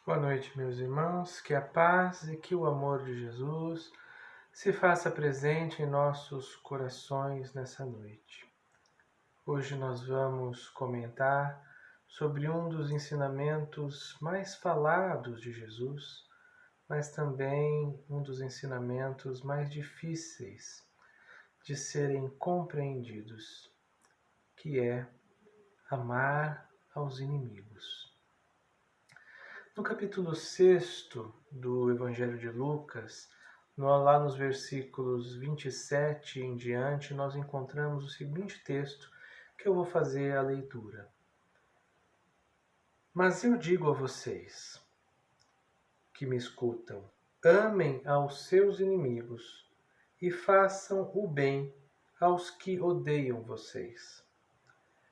Boa noite, meus irmãos. Que a paz e que o amor de Jesus se faça presente em nossos corações nessa noite. Hoje nós vamos comentar sobre um dos ensinamentos mais falados de Jesus, mas também um dos ensinamentos mais difíceis de serem compreendidos, que é amar aos inimigos. No capítulo 6 do Evangelho de Lucas, lá nos versículos 27 em diante, nós encontramos o seguinte texto que eu vou fazer a leitura. Mas eu digo a vocês que me escutam, amem aos seus inimigos e façam o bem aos que odeiam vocês.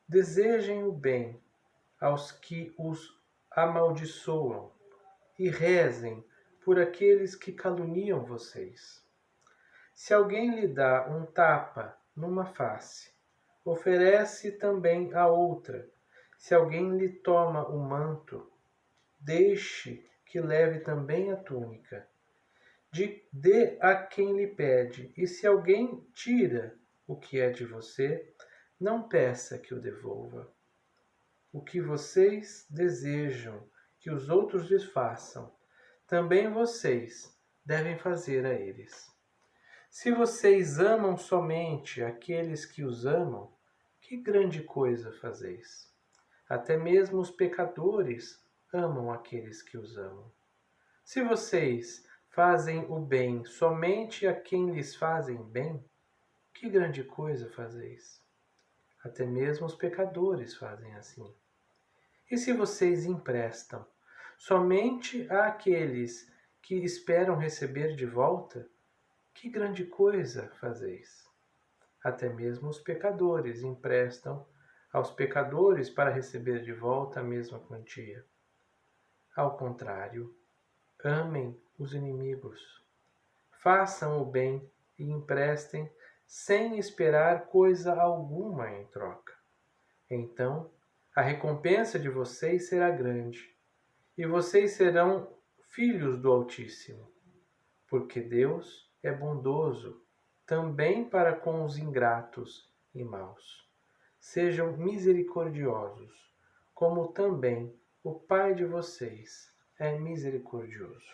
Desejem o bem aos que os amaldiçoam e rezem por aqueles que caluniam vocês. Se alguém lhe dá um tapa numa face, oferece também a outra. Se alguém lhe toma o manto, deixe que leve também a túnica. Dê a quem lhe pede, e se alguém tira o que é de você, não peça que o devolva. O que vocês desejam que os outros lhes façam, também vocês devem fazer a eles. Se vocês amam somente aqueles que os amam, que grande coisa fazeis? Até mesmo os pecadores amam aqueles que os amam. Se vocês fazem o bem somente a quem lhes fazem bem, que grande coisa fazeis? Até mesmo os pecadores fazem assim. E se vocês emprestam somente àqueles que esperam receber de volta, que grande coisa fazeis? Até mesmo os pecadores emprestam aos pecadores para receber de volta a mesma quantia. Ao contrário, amem os inimigos. Façam o bem e emprestem sem esperar coisa alguma em troca. Então, a recompensa de vocês será grande, e vocês serão filhos do Altíssimo, porque Deus é bondoso também para com os ingratos e maus. Sejam misericordiosos, como também o Pai de vocês é misericordioso.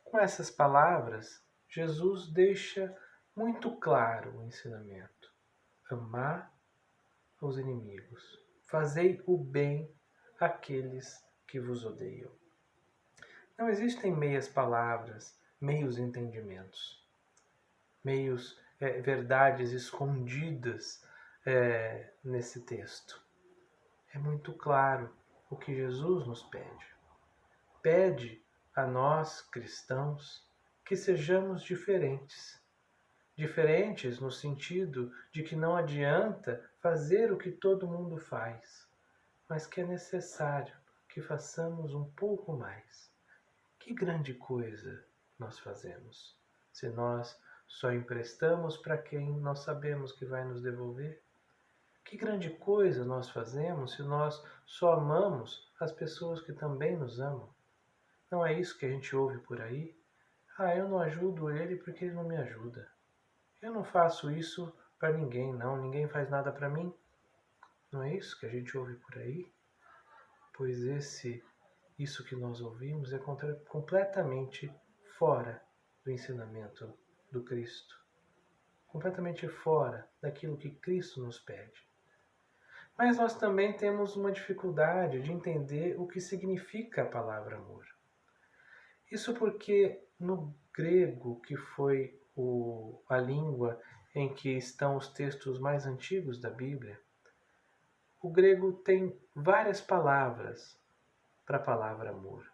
Com essas palavras, Jesus deixa muito claro o ensinamento: amar os inimigos, fazei o bem àqueles que vos odeiam. Não existem meias palavras, meios entendimentos, verdades escondidas nesse texto. É muito claro o que Jesus nos pede. Pede a nós, cristãos, que sejamos diferentes. Diferentes no sentido de que não adianta fazer o que todo mundo faz, mas que é necessário que façamos um pouco mais. Que grande coisa nós fazemos se nós só emprestamos para quem nós sabemos que vai nos devolver? Que grande coisa nós fazemos se nós só amamos as pessoas que também nos amam? Não é isso que a gente ouve por aí? Eu não ajudo ele porque ele não me ajuda. Eu não faço isso para ninguém, não. Ninguém faz nada para mim. Não é isso que a gente ouve por aí? Pois isso que nós ouvimos é completamente fora do ensinamento do Cristo. Completamente fora daquilo que Cristo nos pede. Mas nós também temos uma dificuldade de entender o que significa a palavra amor. Isso porque no grego, que foi a língua em que estão os textos mais antigos da Bíblia, o grego tem várias palavras para a palavra amor.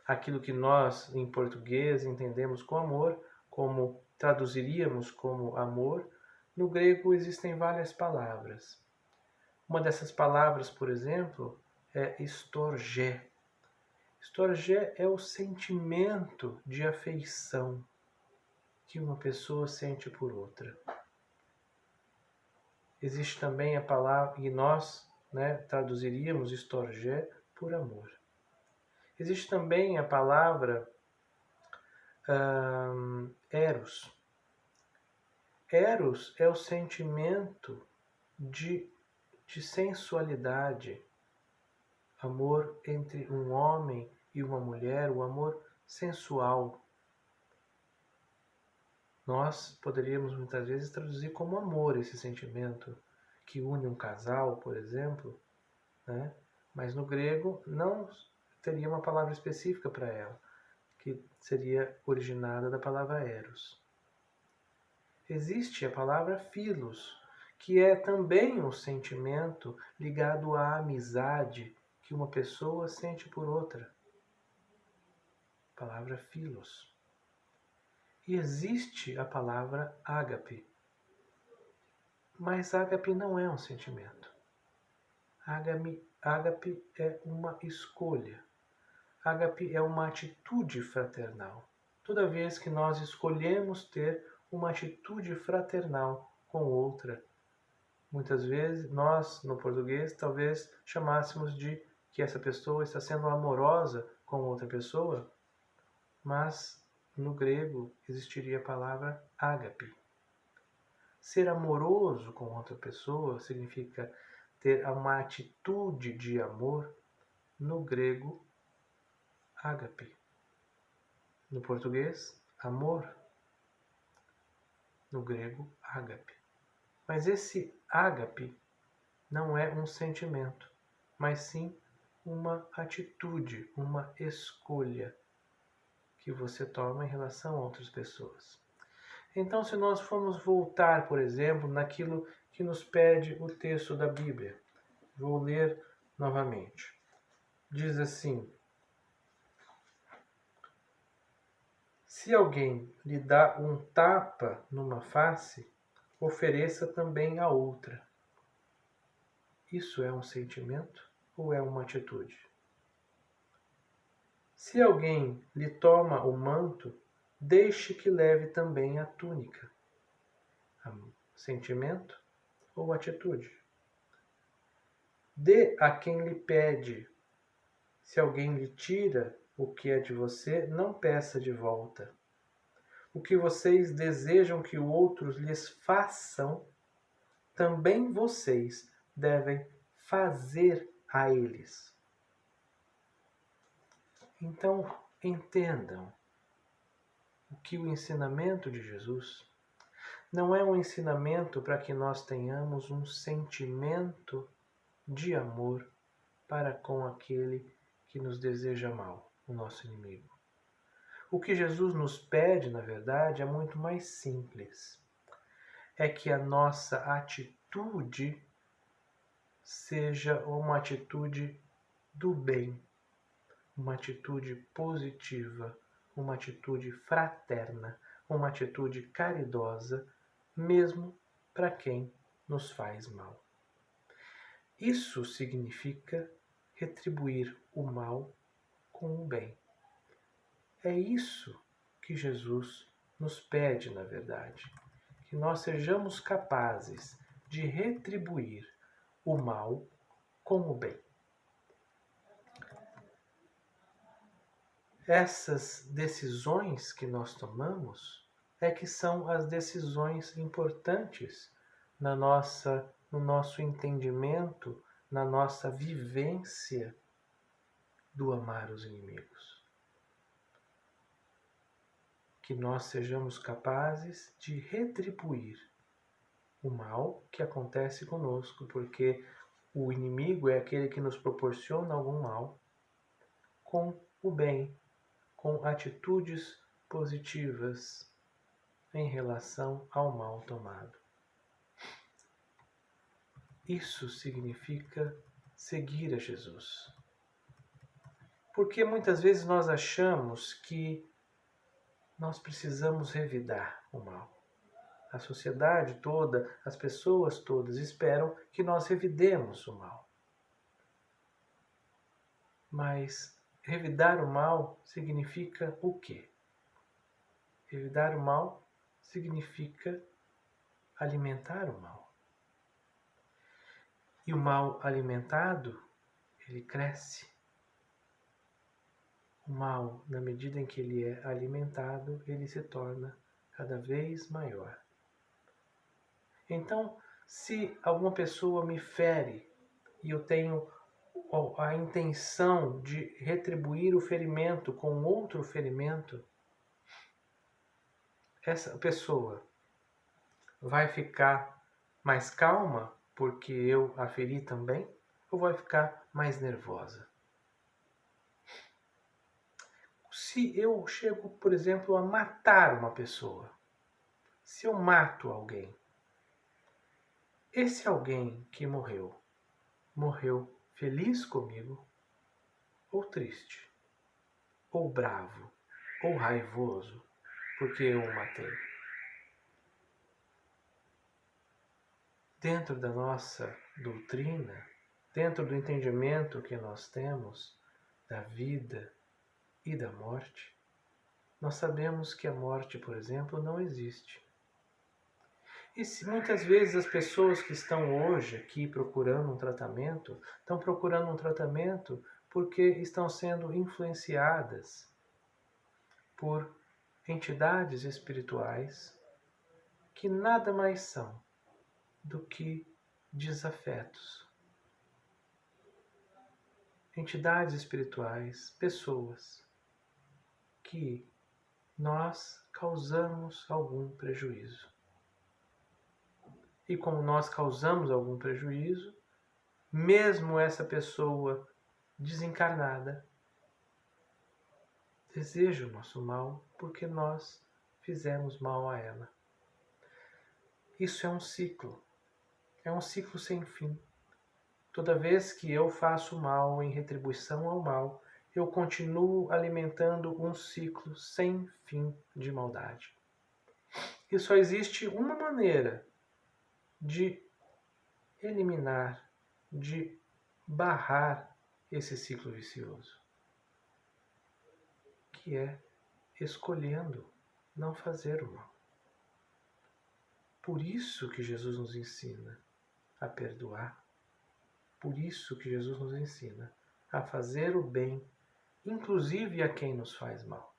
Aquilo que nós, em português, entendemos como amor, como traduziríamos como amor, no grego existem várias palavras. Uma dessas palavras, por exemplo, é storgé. Storgé é o sentimento de afeição que uma pessoa sente por outra. Existe também a palavra, e nós traduziríamos storgé por amor. Existe também a palavra eros. Eros é o sentimento de sensualidade, amor entre um homem e uma mulher, o amor sensual. Nós poderíamos muitas vezes traduzir como amor esse sentimento que une um casal, por exemplo, né? Mas no grego não teria uma palavra específica para ela, que seria originada da palavra eros. Existe a palavra philos, que é também um sentimento ligado à amizade que uma pessoa sente por outra. Palavra philos. E existe a palavra ágape. Mas ágape não é um sentimento. Ágape é uma escolha. Ágape é uma atitude fraternal. Toda vez que nós escolhemos ter uma atitude fraternal com outra, muitas vezes nós, no português, talvez chamássemos de que essa pessoa está sendo amorosa com outra pessoa, mas no grego existiria a palavra ágape. Ser amoroso com outra pessoa significa ter uma atitude de amor, no grego, ágape. No português, amor. No grego, ágape. Mas esse ágape não é um sentimento, mas sim uma atitude, uma escolha que você toma em relação a outras pessoas. Então, se nós formos voltar, por exemplo, naquilo que nos pede o texto da Bíblia, vou ler novamente. Diz assim: se alguém lhe dá um tapa numa face, ofereça também a outra. Isso é um sentimento ou é uma atitude? Se alguém lhe toma o manto, deixe que leve também a túnica. Sentimento ou atitude? Dê a quem lhe pede. Se alguém lhe tira o que é de você, não peça de volta. O que vocês desejam que outros lhes façam, também vocês devem fazer a eles. Então, entendam que o ensinamento de Jesus não é um ensinamento para que nós tenhamos um sentimento de amor para com aquele que nos deseja mal, o nosso inimigo. O que Jesus nos pede, na verdade, é muito mais simples. É que a nossa atitude seja uma atitude do bem, uma atitude positiva, uma atitude fraterna, uma atitude caridosa, mesmo para quem nos faz mal. Isso significa retribuir o mal com o bem. É isso que Jesus nos pede, na verdade, que nós sejamos capazes de retribuir o mal com o bem. Essas decisões que nós tomamos é que são as decisões importantes no nosso entendimento, na nossa vivência do amar os inimigos. Que nós sejamos capazes de retribuir o mal que acontece conosco, porque o inimigo é aquele que nos proporciona algum mal, com o bem, com atitudes positivas em relação ao mal tomado. Isso significa seguir a Jesus. Porque muitas vezes nós achamos que nós precisamos revidar o mal. A sociedade toda, as pessoas todas esperam que nós revidemos o mal. Mas revidar o mal significa o quê? Revidar o mal significa alimentar o mal. E o mal alimentado, ele cresce. O mal, na medida em que ele é alimentado, ele se torna cada vez maior. Então, se alguma pessoa me fere e eu tenho a intenção de retribuir o ferimento com outro ferimento, essa pessoa vai ficar mais calma porque eu a feri também? Ou vai ficar mais nervosa? Se eu chego, por exemplo, a matar uma pessoa, se eu mato alguém, esse alguém que morreu feliz comigo, ou triste, ou bravo, ou raivoso, porque eu o matei? Dentro da nossa doutrina, dentro do entendimento que nós temos da vida e da morte, nós sabemos que a morte, por exemplo, não existe. E se muitas vezes as pessoas que estão hoje aqui procurando um tratamento, estão procurando um tratamento porque estão sendo influenciadas por entidades espirituais que nada mais são do que desafetos. Entidades espirituais, pessoas que nós causamos algum prejuízo. E como nós causamos algum prejuízo, mesmo essa pessoa desencarnada deseja o nosso mal porque nós fizemos mal a ela. Isso é um ciclo sem fim. Toda vez que eu faço mal em retribuição ao mal, eu continuo alimentando um ciclo sem fim de maldade. E só existe uma maneira de eliminar, de barrar esse ciclo vicioso, que é escolhendo não fazer o mal. Por isso que Jesus nos ensina a perdoar. Por isso que Jesus nos ensina a fazer o bem, inclusive a quem nos faz mal.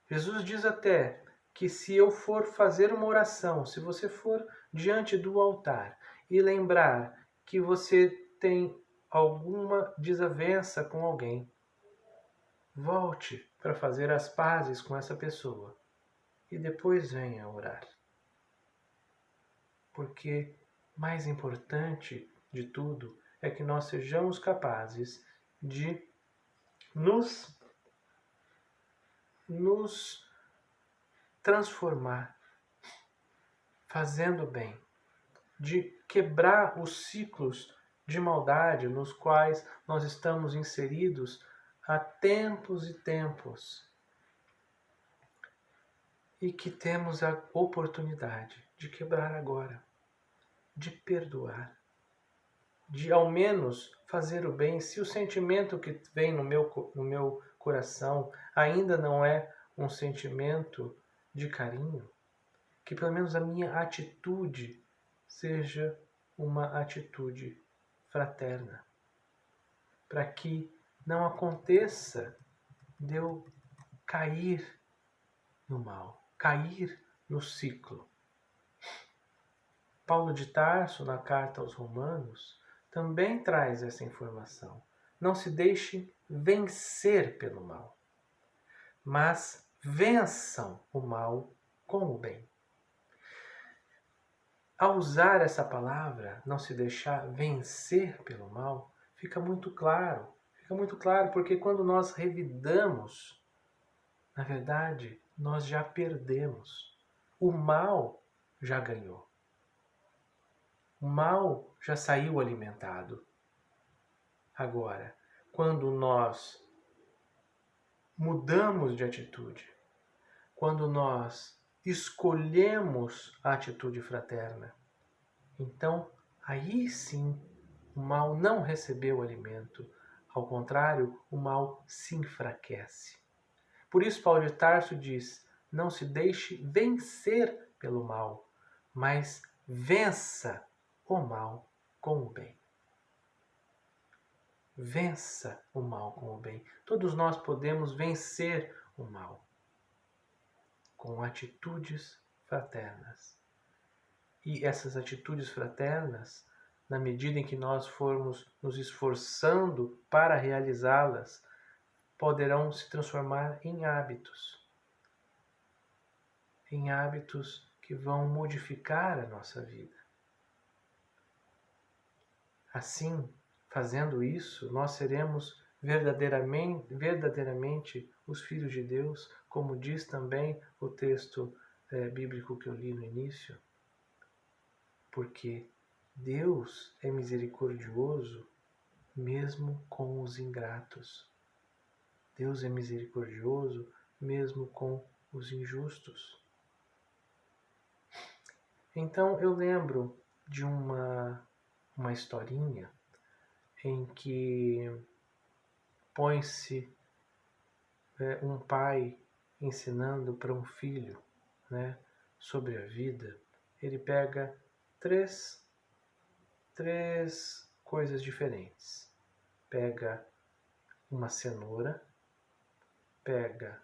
Jesus diz até que se eu for fazer uma oração, se você for diante do altar e lembrar que você tem alguma desavença com alguém, volte para fazer as pazes com essa pessoa e depois venha orar. Porque mais importante de tudo é que nós sejamos capazes de nos transformar fazendo bem, de quebrar os ciclos de maldade nos quais nós estamos inseridos há tempos e tempos e que temos a oportunidade de quebrar agora, de perdoar, de ao menos fazer o bem. Se o sentimento que vem no meu coração ainda não é um sentimento de carinho, que pelo menos a minha atitude seja uma atitude fraterna, para que não aconteça de eu cair no mal, cair no ciclo. Paulo de Tarso, na carta aos Romanos, também traz essa informação. Não se deixe vencer pelo mal, mas vençam o mal com o bem. Ao usar essa palavra, não se deixar vencer pelo mal, fica muito claro porque quando nós revidamos, na verdade, nós já perdemos. O mal já ganhou. O mal já saiu alimentado. Agora, quando nós mudamos de atitude, quando nós escolhemos a atitude fraterna, então aí sim o mal não recebeu alimento. Ao contrário, o mal se enfraquece. Por isso Paulo de Tarso diz: não se deixe vencer pelo mal, mas vença o mal com o bem. vença o mal com o bem. Todos nós podemos vencer o mal com atitudes fraternas. E essas atitudes fraternas, na medida em que nós formos nos esforçando para realizá-las, poderão se transformar em hábitos que vão modificar a nossa vida. Assim, fazendo isso, nós seremos verdadeiramente os filhos de Deus, como diz também o texto bíblico que eu li no início, porque Deus é misericordioso mesmo com os ingratos. Deus é misericordioso mesmo com os injustos. Então eu lembro de uma historinha em que põe-se um pai ensinando para um filho, né, sobre a vida. Ele pega três coisas diferentes. Pega uma cenoura, pega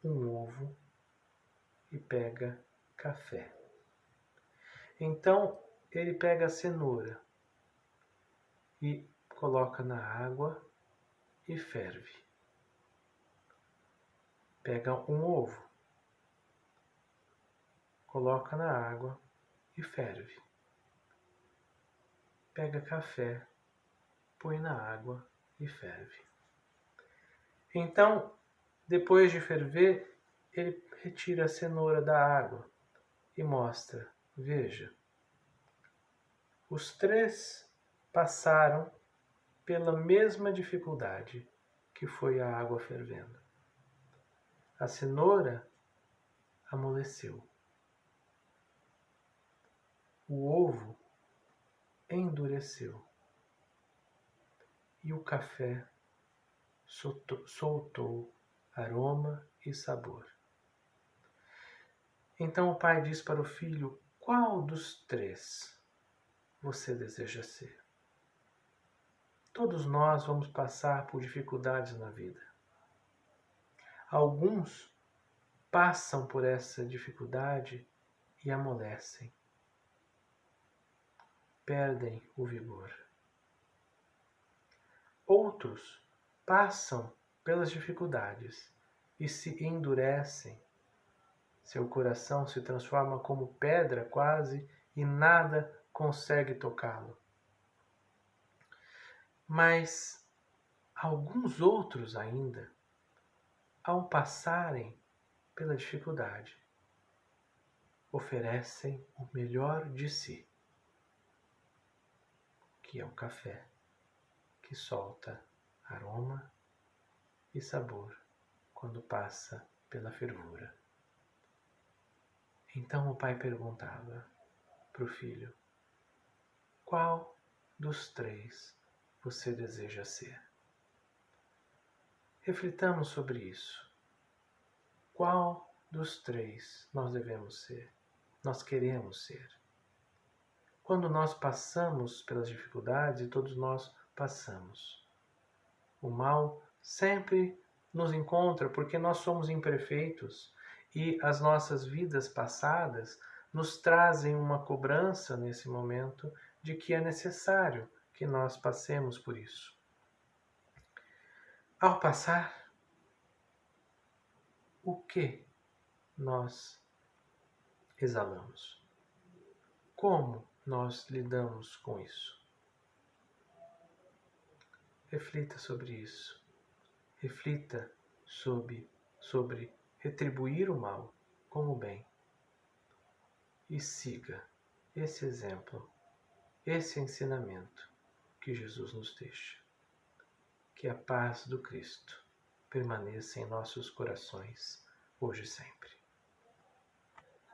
um ovo e pega café. Então ele pega a cenoura e coloca na água e ferve. Pega um ovo, coloca na água e ferve. Pega café, põe na água e ferve. Então, depois de ferver, ele retira a cenoura da água e mostra: veja, os três passaram pela mesma dificuldade que foi a água fervendo. A cenoura amoleceu. O ovo endureceu. E o café soltou aroma e sabor. Então o pai diz para o filho: qual dos três você deseja ser? Todos nós vamos passar por dificuldades na vida. Alguns passam por essa dificuldade e amolecem, perdem o vigor. Outros passam pelas dificuldades e se endurecem. Seu coração se transforma como pedra quase e nada consegue tocá-lo. Mas alguns outros ainda, ao passarem pela dificuldade, oferecem o melhor de si, que é o café, que solta aroma e sabor quando passa pela fervura. Então o pai perguntava para o filho: qual dos três você deseja ser? Reflitamos sobre isso. Qual dos três nós devemos ser? Nós queremos ser? Quando nós passamos pelas dificuldades, e todos nós passamos, o mal sempre nos encontra porque nós somos imperfeitos e as nossas vidas passadas nos trazem uma cobrança nesse momento de que é necessário que nós passemos por isso. Ao passar, o que nós exalamos? Como nós lidamos com isso? Reflita sobre isso. Reflita sobre retribuir o mal com o bem. E siga esse exemplo, esse ensinamento que Jesus nos deixa. Que a paz do Cristo permaneça em nossos corações, hoje e sempre.